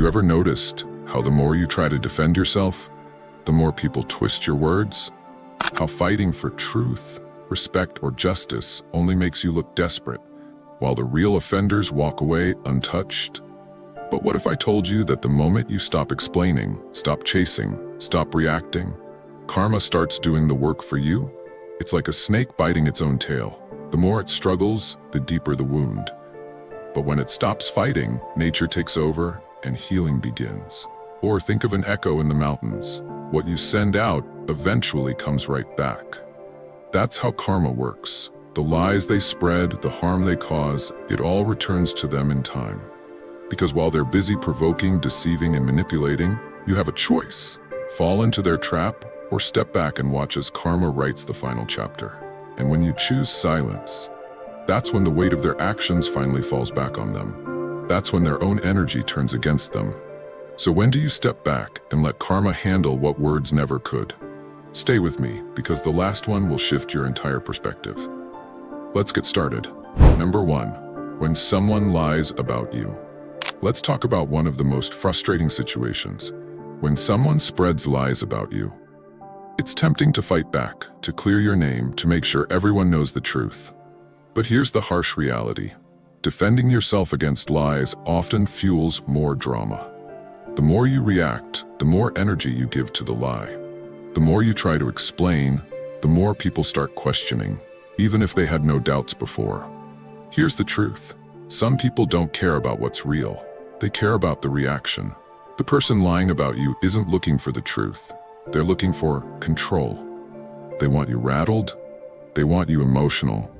you ever noticed how the more you try to defend yourself, the more people twist your words? How fighting for truth, respect, or justice only makes you look desperate, while the real offenders walk away untouched? But what if I told you that the moment you stop explaining, stop chasing, stop reacting, karma starts doing the work for you? It's like a snake biting its own tail. The more it struggles, the deeper the wound. But when it stops fighting, nature takes over and healing begins. Or think of an echo in the mountains. What you send out eventually comes right back. That's how karma works. The lies they spread, the harm they cause, it all returns to them in time. Because while they're busy provoking, deceiving, and manipulating, you have a choice. Fall into their trap or step back and watch as karma writes the final chapter. And when you choose silence, that's when the weight of their actions finally falls back on them. That's when their own energy turns against them. So when do you step back and let karma handle what words never could? Stay with me, because the last one will shift your entire perspective. Let's get started. Number 1, when someone lies about you. Let's talk about one of the most frustrating situations. When someone spreads lies about you. It's tempting to fight back, to clear your name, to make sure everyone knows the truth. But here's the harsh reality. Defending yourself against lies often fuels more drama. The more you react, the more energy you give to the lie. The more you try to explain, the more people start questioning, even if they had no doubts before. Here's the truth. Some people don't care about what's real. They care about the reaction. The person lying about you isn't looking for the truth. They're looking for control. They want you rattled. They want you emotional.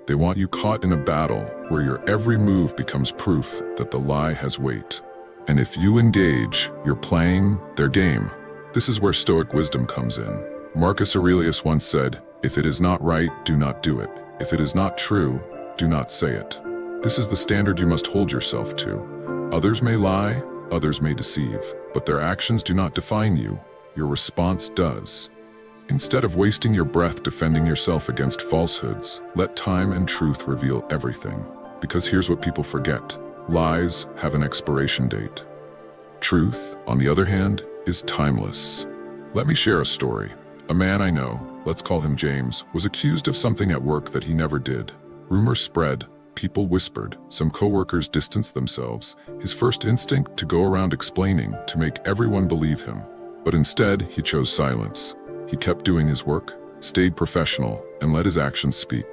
They want you caught in a battle where your every move becomes proof that the lie has weight. And if you engage, you're playing their game. This is where Stoic wisdom comes in. Marcus Aurelius once said, "If it is not right, do not do it. If it is not true, do not say it." This is the standard you must hold yourself to. Others may lie, others may deceive, but their actions do not define you. Your response does. Instead of wasting your breath defending yourself against falsehoods, let time and truth reveal everything. Because here's what people forget. Lies have an expiration date. Truth, on the other hand, is timeless. Let me share a story. A man I know, let's call him James, was accused of something at work that he never did. Rumors spread, people whispered, some coworkers distanced themselves. His first instinct to go around explaining, to make everyone believe him. But instead, he chose silence. He kept doing his work, stayed professional, and let his actions speak.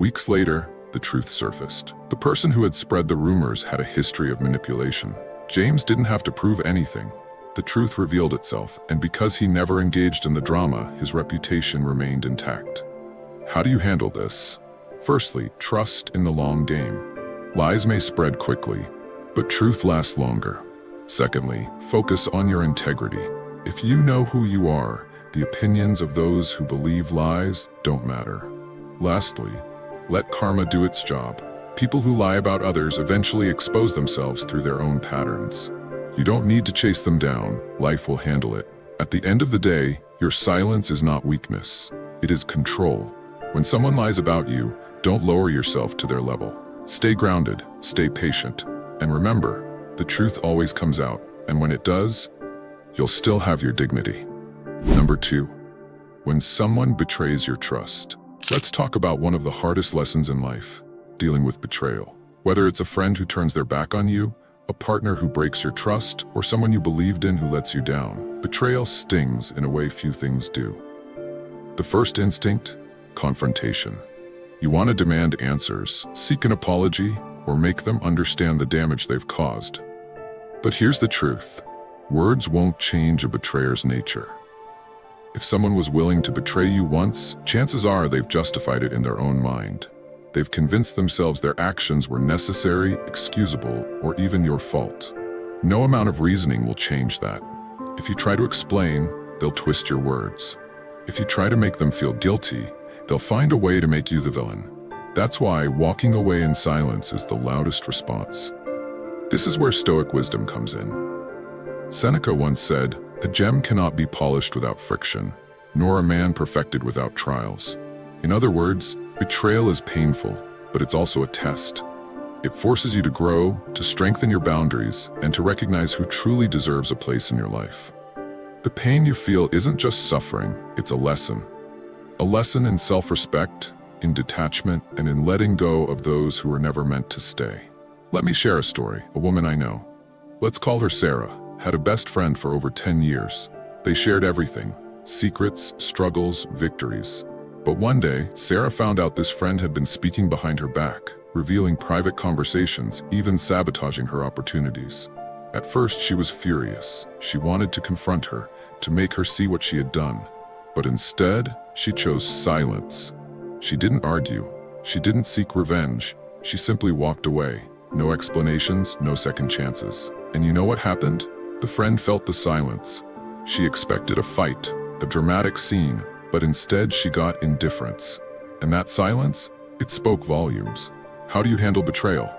Weeks later, the truth surfaced. The person who had spread the rumors had a history of manipulation. James didn't have to prove anything. The truth revealed itself, and because he never engaged in the drama, his reputation remained intact. How do you handle this? Firstly, trust in the long game. Lies may spread quickly, but truth lasts longer. Secondly, focus on your integrity. If you know who you are, the opinions of those who believe lies don't matter. Lastly, let karma do its job. People who lie about others eventually expose themselves through their own patterns. You don't need to chase them down. Life will handle it. At the end of the day, your silence is not weakness. It is control. When someone lies about you, don't lower yourself to their level. Stay grounded, stay patient, and remember, the truth always comes out, and when it does, you'll still have your dignity. Number 2, when someone betrays your trust. Let's talk about one of the hardest lessons in life, dealing with betrayal. Whether it's a friend who turns their back on you, a partner who breaks your trust, or someone you believed in who lets you down, betrayal stings in a way few things do. The first instinct, confrontation. You want to demand answers, seek an apology, or make them understand the damage they've caused. But here's the truth. Words won't change a betrayer's nature. If someone was willing to betray you once, chances are they've justified it in their own mind. They've convinced themselves their actions were necessary, excusable, or even your fault. No amount of reasoning will change that. If you try to explain, they'll twist your words. If you try to make them feel guilty, they'll find a way to make you the villain. That's why walking away in silence is the loudest response. This is where Stoic wisdom comes in. Seneca once said, "A gem cannot be polished without friction, nor a man perfected without trials." In other words, betrayal is painful, but it's also a test. It forces you to grow, to strengthen your boundaries, and to recognize who truly deserves a place in your life. The pain you feel isn't just suffering, it's a lesson. A lesson in self-respect, in detachment, and in letting go of those who were never meant to stay. Let me share a story. A woman I know, let's call her Sarah, had a best friend for over 10 years. They shared everything, secrets, struggles, victories. But one day, Sarah found out this friend had been speaking behind her back, revealing private conversations, even sabotaging her opportunities. At first, she was furious. She wanted to confront her, to make her see what she had done. But instead, she chose silence. She didn't argue. She didn't seek revenge. She simply walked away. No explanations, no second chances. And you know what happened? The friend felt the silence. She expected a fight, a dramatic scene, but instead she got indifference. And that silence, it spoke volumes. How do you handle betrayal?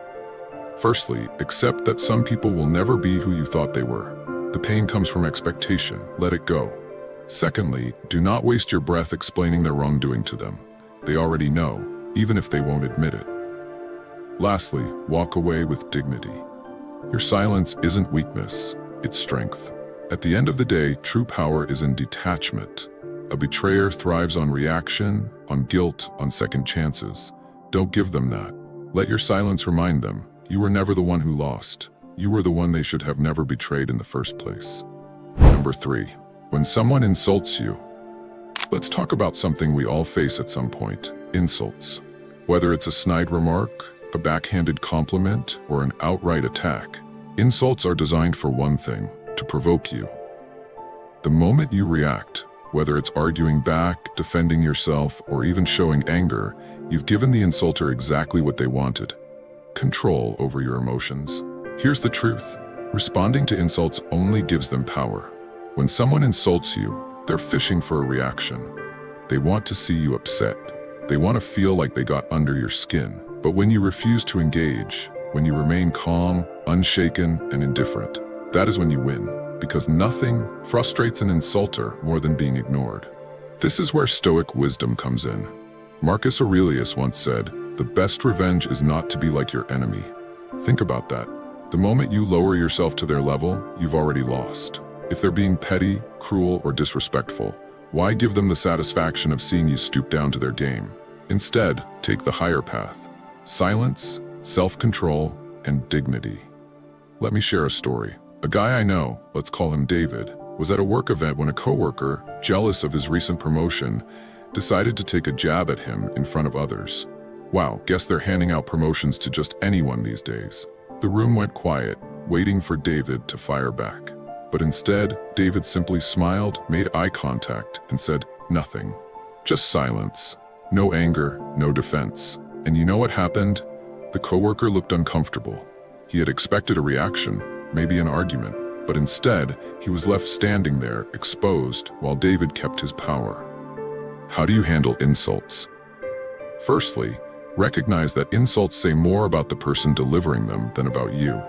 Firstly, accept that some people will never be who you thought they were. The pain comes from expectation. Let it go. Secondly, do not waste your breath explaining their wrongdoing to them. They already know, even if they won't admit it. Lastly, walk away with dignity. Your silence isn't weakness, it's strength. At the end of the day, true power is in detachment. A betrayer thrives on reaction, on guilt, on second chances. Don't give them that. Let your silence remind them, you were never the one who lost. You were the one they should have never betrayed in the first place. Number 3. When someone insults you. Let's talk about something we all face at some point, insults. Whether it's a snide remark, a backhanded compliment, or an outright attack, insults are designed for one thing, to provoke you. The moment you react, whether it's arguing back, defending yourself, or even showing anger, you've given the insulter exactly what they wanted: control over your emotions. Here's the truth. Responding to insults only gives them power. When someone insults you, they're fishing for a reaction. They want to see you upset. They want to feel like they got under your skin. But when you refuse to engage, when you remain calm, unshaken, and indifferent, that is when you win, because nothing frustrates an insulter more than being ignored. This is where Stoic wisdom comes in. Marcus Aurelius once said, "The best revenge is not to be like your enemy." Think about that. The moment you lower yourself to their level, you've already lost. If they're being petty, cruel, or disrespectful, why give them the satisfaction of seeing you stoop down to their game? Instead, take the higher path. Silence, self-control, and dignity. Let me share a story. A guy I know, let's call him David, was at a work event when a coworker, jealous of his recent promotion, decided to take a jab at him in front of others. Wow, guess they're handing out promotions to just anyone these days. The room went quiet, waiting for David to fire back. But instead, David simply smiled, made eye contact, and said nothing. Just silence. No anger, no defense. And you know what happened? The coworker looked uncomfortable. He had expected a reaction, maybe an argument, but instead, he was left standing there, exposed, while David kept his power. How do you handle insults? Firstly, recognize that insults say more about the person delivering them than about you.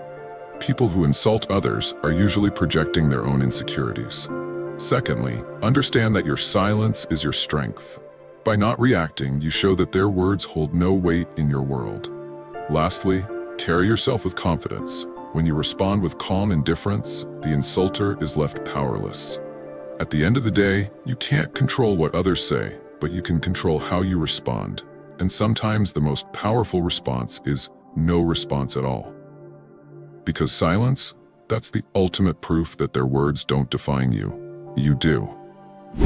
People who insult others are usually projecting their own insecurities. Secondly, understand that your silence is your strength. By not reacting, you show that their words hold no weight in your world. Lastly, carry yourself with confidence. When you respond with calm indifference, the insulter is left powerless. At the end of the day, you can't control what others say, but you can control how you respond. And sometimes the most powerful response is no response at all. Because silence, that's the ultimate proof that their words don't define you. You do.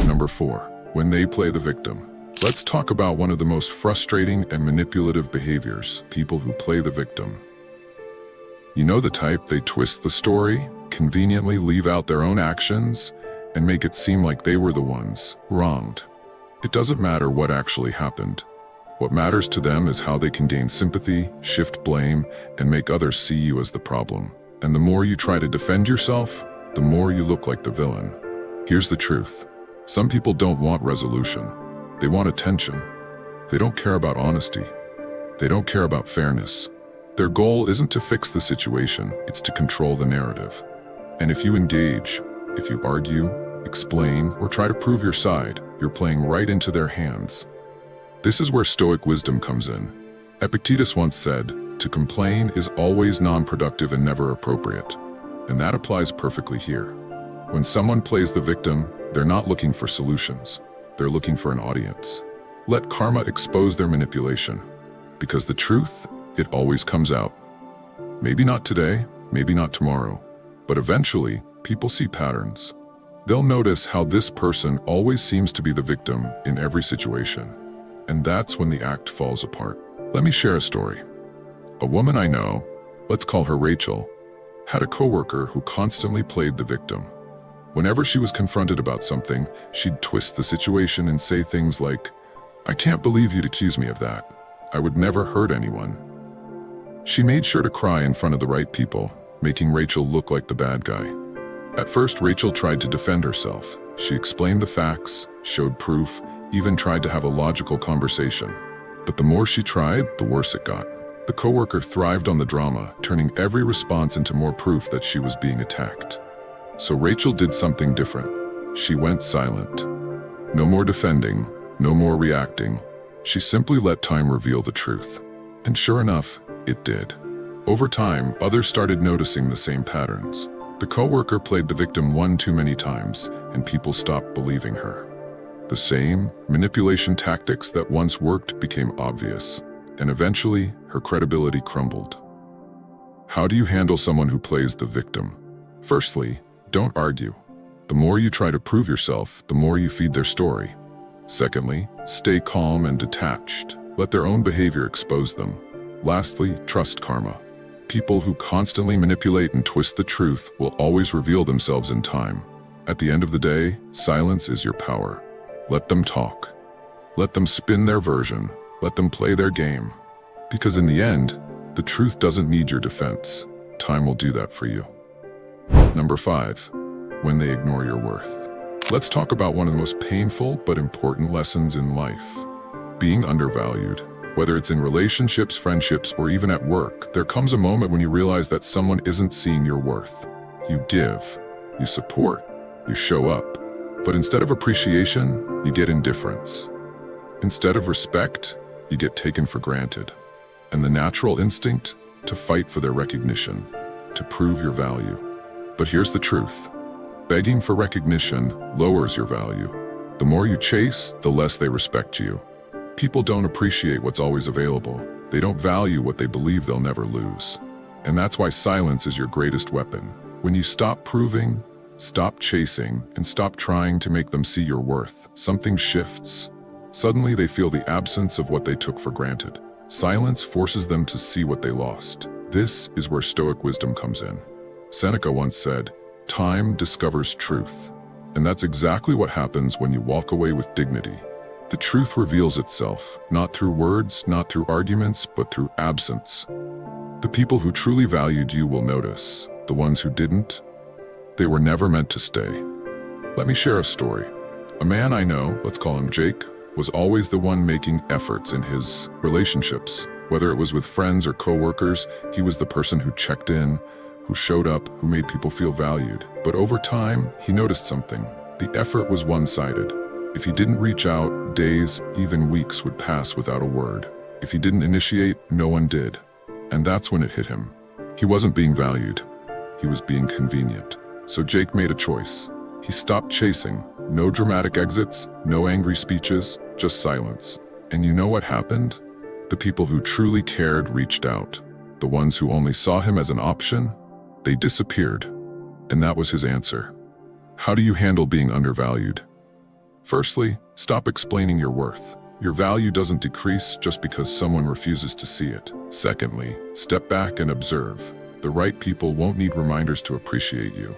Number 4, when they play the victim. Let's talk about one of the most frustrating and manipulative behaviors, people who play the victim. You know the type, they twist the story, conveniently leave out their own actions, and make it seem like they were the ones wronged. It doesn't matter what actually happened. What matters to them is how they can gain sympathy, shift blame, and make others see you as the problem. And the more you try to defend yourself, the more you look like the villain. Here's the truth. Some people don't want resolution. They want attention. They don't care about honesty. They don't care about fairness. Their goal isn't to fix the situation, it's to control the narrative. And if you engage, if you argue, explain, or try to prove your side, you're playing right into their hands. This is where Stoic wisdom comes in. Epictetus once said, To complain is always non-productive and never appropriate. And that applies perfectly here. When someone plays the victim, they're not looking for solutions. They're looking for an audience. Let karma expose their manipulation. Because the truth, it always comes out. Maybe not today, maybe not tomorrow, but eventually, people see patterns. They'll notice how this person always seems to be the victim in every situation. And that's when the act falls apart. Let me share a story. A woman I know, let's call her Rachel, had a coworker who constantly played the victim. Whenever she was confronted about something, she'd twist the situation and say things like, "I can't believe you'd accuse me of that. I would never hurt anyone." She made sure to cry in front of the right people, making Rachel look like the bad guy. At first, Rachel tried to defend herself. She explained the facts, showed proof, even tried to have a logical conversation. But the more she tried, the worse it got. The coworker thrived on the drama, turning every response into more proof that she was being attacked. So Rachel did something different. She went silent. No more defending, no more reacting. She simply let time reveal the truth. And sure enough, it did. Over time, others started noticing the same patterns. The coworker played the victim one too many times, and people stopped believing her. The same manipulation tactics that once worked became obvious, and eventually, her credibility crumbled. How do you handle someone who plays the victim? Firstly, don't argue. The more you try to prove yourself, the more you feed their story. Secondly, stay calm and detached. Let their own behavior expose them. Lastly, trust karma. People who constantly manipulate and twist the truth will always reveal themselves in time. At the end of the day, silence is your power. Let them talk. Let them spin their version. Let them play their game. Because in the end, the truth doesn't need your defense. Time will do that for you. Number 5, when they ignore your worth. Let's talk about one of the most painful but important lessons in life. Being undervalued. Whether it's in relationships, friendships, or even at work, there comes a moment when you realize that someone isn't seeing your worth. You give, you support, you show up. But instead of appreciation, you get indifference. Instead of respect, you get taken for granted. And the natural instinct, to fight for their recognition, to prove your value. But here's the truth. Begging for recognition lowers your value. The more you chase, the less they respect you. People don't appreciate what's always available. They don't value what they believe they'll never lose. And that's why silence is your greatest weapon. When you stop proving, stop chasing, and stop trying to make them see your worth, something shifts. Suddenly they feel the absence of what they took for granted. Silence forces them to see what they lost. This is where Stoic wisdom comes in. Seneca once said, "Time discovers truth." And that's exactly what happens when you walk away with dignity. The truth reveals itself, not through words, not through arguments, but through absence. The people who truly valued you will notice. The ones who didn't, they were never meant to stay. Let me share a story. A man I know, let's call him Jake, was always the one making efforts in his relationships. Whether it was with friends or coworkers, he was the person who checked in, who showed up, who made people feel valued. But over time, he noticed something. The effort was one-sided. If he didn't reach out, days, even weeks would pass without a word. If he didn't initiate, no one did. And that's when it hit him. He wasn't being valued. He was being convenient. So Jake made a choice. He stopped chasing. No dramatic exits, no angry speeches, just silence. And you know what happened? The people who truly cared reached out. The ones who only saw him as an option, they disappeared. And that was his answer. How do you handle being undervalued? Firstly, stop explaining your worth. Your value doesn't decrease just because someone refuses to see it. Secondly, step back and observe. The right people won't need reminders to appreciate you.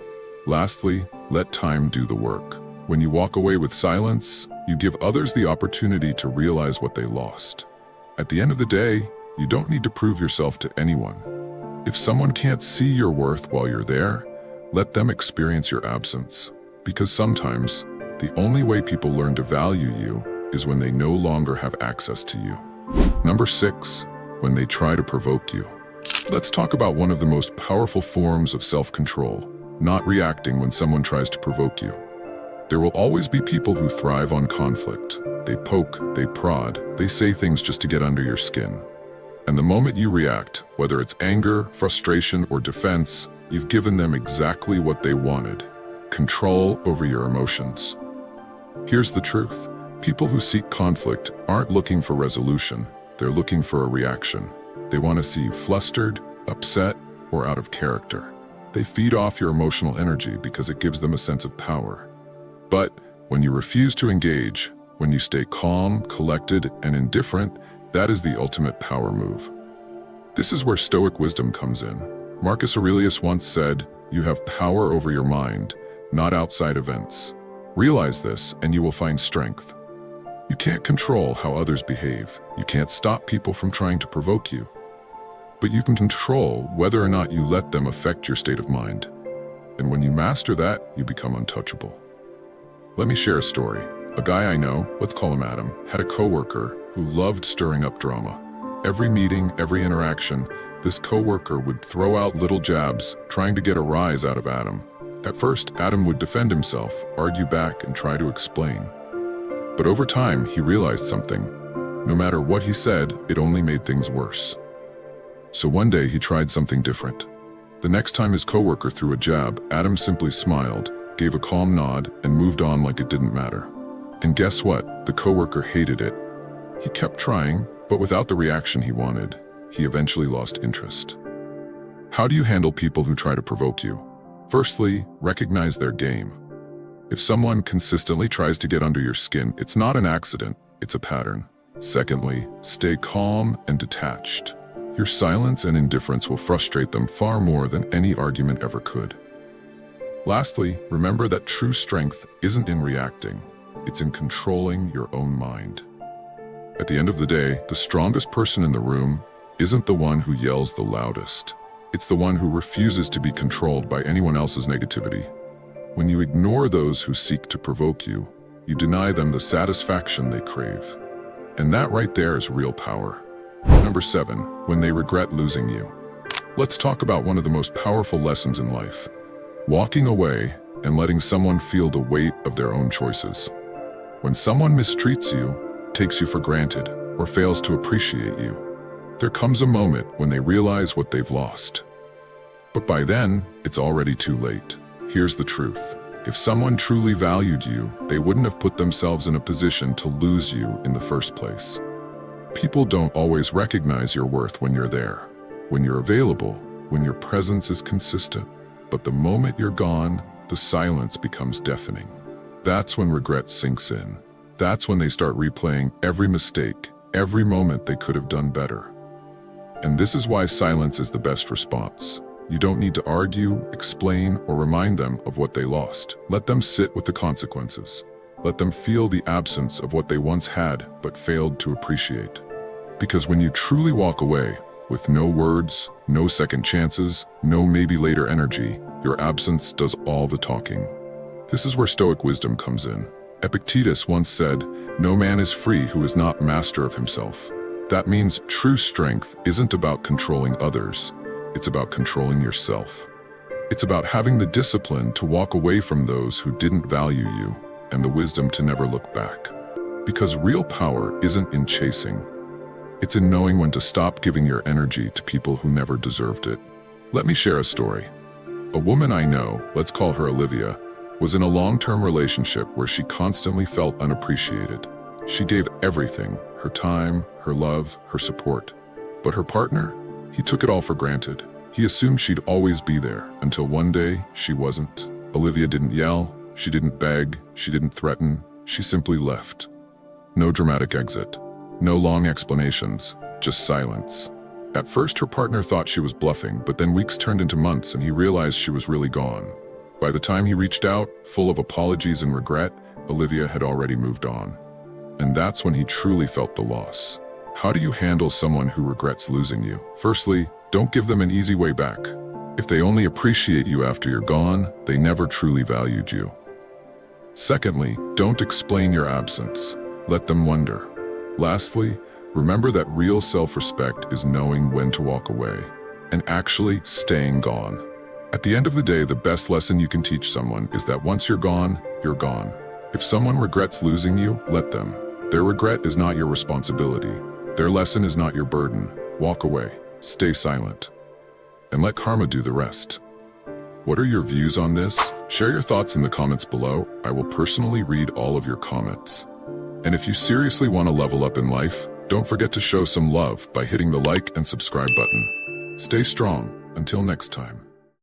Lastly, let time do the work. When you walk away with silence, you give others the opportunity to realize what they lost. At the end of the day, you don't need to prove yourself to anyone. If someone can't see your worth while you're there, let them experience your absence. Because sometimes, the only way people learn to value you is when they no longer have access to you. Number 6, when they try to provoke you. Let's talk about one of the most powerful forms of self-control, not reacting when someone tries to provoke you. There will always be people who thrive on conflict. They poke, they prod, they say things just to get under your skin. And the moment you react, whether it's anger, frustration, or defense, you've given them exactly what they wanted: control over your emotions. Here's the truth. People who seek conflict aren't looking for resolution. They're looking for a reaction. They want to see you flustered, upset, or out of character. They feed off your emotional energy because it gives them a sense of power. But when you refuse to engage, when you stay calm, collected, and indifferent, that is the ultimate power move. This is where Stoic wisdom comes in. Marcus Aurelius once said, "You have power over your mind, not outside events." Realize this, and you will find strength. You can't control how others behave. You can't stop people from trying to provoke you. But you can control whether or not you let them affect your state of mind. And when you master that, you become untouchable. Let me share a story. A guy I know, let's call him Adam, had a coworker who loved stirring up drama. Every meeting, every interaction, this coworker would throw out little jabs, trying to get a rise out of Adam. At first, Adam would defend himself, argue back, and try to explain. But over time, he realized something. No matter what he said, it only made things worse. So one day, he tried something different. The next time his coworker threw a jab, Adam simply smiled, gave a calm nod, and moved on like it didn't matter. And guess what? The coworker hated it. He kept trying, but without the reaction he wanted. He eventually lost interest. How do you handle people who try to provoke you? Firstly, recognize their game. If someone consistently tries to get under your skin, it's not an accident, it's a pattern. Secondly, stay calm and detached. Your silence and indifference will frustrate them far more than any argument ever could. Lastly, remember that true strength isn't in reacting, it's in controlling your own mind. At the end of the day, the strongest person in the room isn't the one who yells the loudest. It's the one who refuses to be controlled by anyone else's negativity. When you ignore those who seek to provoke you, you deny them the satisfaction they crave. And that right there is real power. Number 7, when they regret losing you. Let's talk about one of the most powerful lessons in life. Walking away and letting someone feel the weight of their own choices. When someone mistreats you, takes you for granted, or fails to appreciate you, there comes a moment when they realize what they've lost. But by then, it's already too late. Here's the truth. If someone truly valued you, they wouldn't have put themselves in a position to lose you in the first place. People don't always recognize your worth when you're there, when you're available, when your presence is consistent. But the moment you're gone, the silence becomes deafening. That's when regret sinks in. That's when they start replaying every mistake, every moment they could have done better. And this is why silence is the best response. You don't need to argue, explain, or remind them of what they lost. Let them sit with the consequences. Let them feel the absence of what they once had but failed to appreciate. Because when you truly walk away, with no words, no second chances, no maybe later energy, your absence does all the talking. This is where Stoic wisdom comes in. Epictetus once said, "No man is free who is not master of himself." That means true strength isn't about controlling others. It's about controlling yourself. It's about having the discipline to walk away from those who didn't value you and the wisdom to never look back. Because real power isn't in chasing. It's in knowing when to stop giving your energy to people who never deserved it. Let me share a story. A woman I know, let's call her Olivia, was in a long-term relationship where she constantly felt unappreciated. She gave everything, her time, her love, her support. But her partner, he took it all for granted. He assumed she'd always be there, until one day, she wasn't. Olivia didn't yell, she didn't beg, she didn't threaten, she simply left. No dramatic exit, no long explanations, just silence. At first, her partner thought she was bluffing, but then weeks turned into months and he realized she was really gone. By the time he reached out, full of apologies and regret, Olivia had already moved on. And that's when he truly felt the loss. How do you handle someone who regrets losing you? Firstly, don't give them an easy way back. If they only appreciate you after you're gone, they never truly valued you. Secondly, don't explain your absence. Let them wonder. Lastly, remember that real self-respect is knowing when to walk away and actually staying gone. At the end of the day, the best lesson you can teach someone is that once you're gone, you're gone. If someone regrets losing you, let them. Their regret is not your responsibility. Their lesson is not your burden. Walk away, stay silent, and let karma do the rest. What are your views on this? Share your thoughts in the comments below. I will personally read all of your comments. And if you seriously want to level up in life, don't forget to show some love by hitting the like and subscribe button. Stay strong. Until next time.